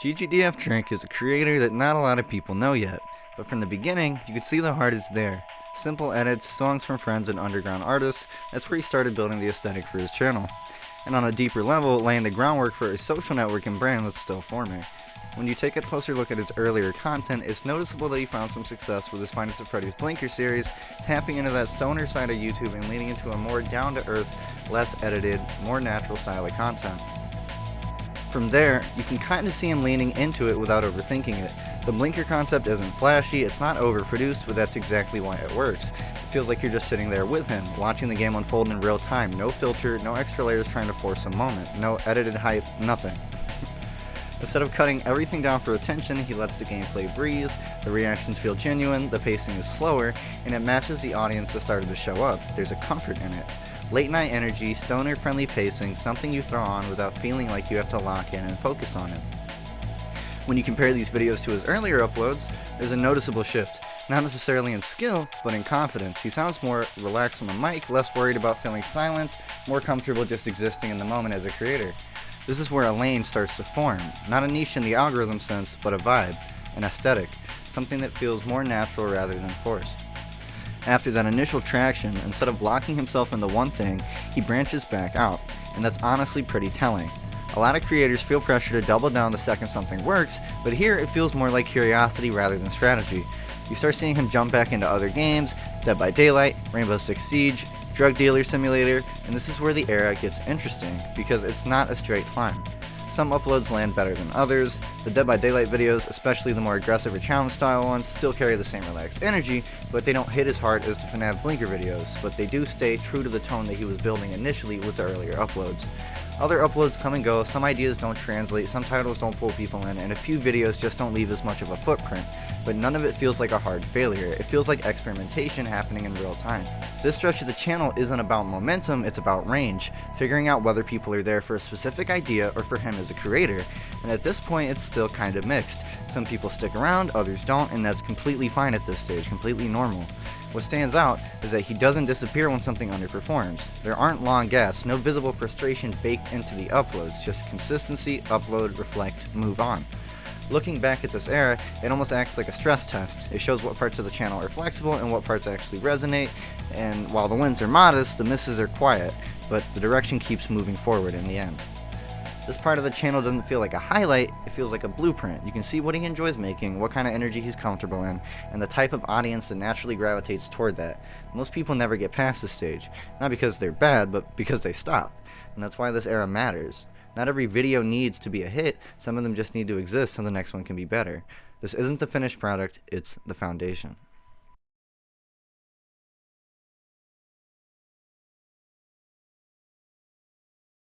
GGDF Drink is a creator that not a lot of people know yet, but from the beginning, you could see the heart is there. Simple edits, songs from friends and underground artists, that's where he started building the aesthetic for his channel. And on a deeper level, laying the groundwork for a social network and brand that's still forming. When you take a closer look at his earlier content, it's noticeable that he found some success with his Finest of Freddy's Blinker series, tapping into that stoner side of YouTube and leaning into a more down-to-earth, less edited, more natural style of content. From there, you can kind of see him leaning into it without overthinking it. The blinker concept isn't flashy, it's not overproduced, but that's exactly why it works. It feels like you're just sitting there with him, watching the game unfold in real time. No filter, no extra layers trying to force a moment, no edited hype, nothing. Instead of cutting everything down for attention, he lets the gameplay breathe, the reactions feel genuine, the pacing is slower, and it matches the audience that started to show up. There's a comfort in it. Late night energy, stoner-friendly pacing, something you throw on without feeling like you have to lock in and focus on it. When you compare these videos to his earlier uploads, there's a noticeable shift. Not necessarily in skill, but in confidence. He sounds more relaxed on the mic, less worried about filling silence, more comfortable just existing in the moment as a creator. This is where a lane starts to form. Not a niche in the algorithm sense, but a vibe, an aesthetic, something that feels more natural rather than forced. After that initial traction, instead of locking himself into one thing, he branches back out, and that's honestly pretty telling. A lot of creators feel pressure to double down the second something works, but here it feels more like curiosity rather than strategy. You start seeing him jump back into other games, Dead by Daylight, Rainbow Six Siege, Drug Dealer Simulator, and this is where the era gets interesting, because it's not a straight climb. Some uploads land better than others. The Dead by Daylight videos, especially the more aggressive or challenge style ones, still carry the same relaxed energy, but they don't hit as hard as the FNAF Blinker videos, but they do stay true to the tone that he was building initially with the earlier uploads. Other uploads come and go, some ideas don't translate, some titles don't pull people in, and a few videos just don't leave as much of a footprint, but none of it feels like a hard failure. It feels like experimentation happening in real time. This stretch of the channel isn't about momentum, it's about range, figuring out whether people are there for a specific idea or for him as a creator, and at this point it's still kind of mixed. Some people stick around, others don't, and that's completely fine at this stage, completely normal. What stands out is that he doesn't disappear when something underperforms. There aren't long gaps, no visible frustration baked into the uploads, just consistency, upload, reflect, move on. Looking back at this era, it almost acts like a stress test. It shows what parts of the channel are flexible and what parts actually resonate, and while the wins are modest, the misses are quiet, but the direction keeps moving forward in the end. This part of the channel doesn't feel like a highlight, it feels like a blueprint. You can see what he enjoys making, what kind of energy he's comfortable in, and the type of audience that naturally gravitates toward that. Most people never get past this stage, not because they're bad, but because they stop. And that's why this era matters. Not every video needs to be a hit, some of them just need to exist so the next one can be better. This isn't the finished product, it's the foundation.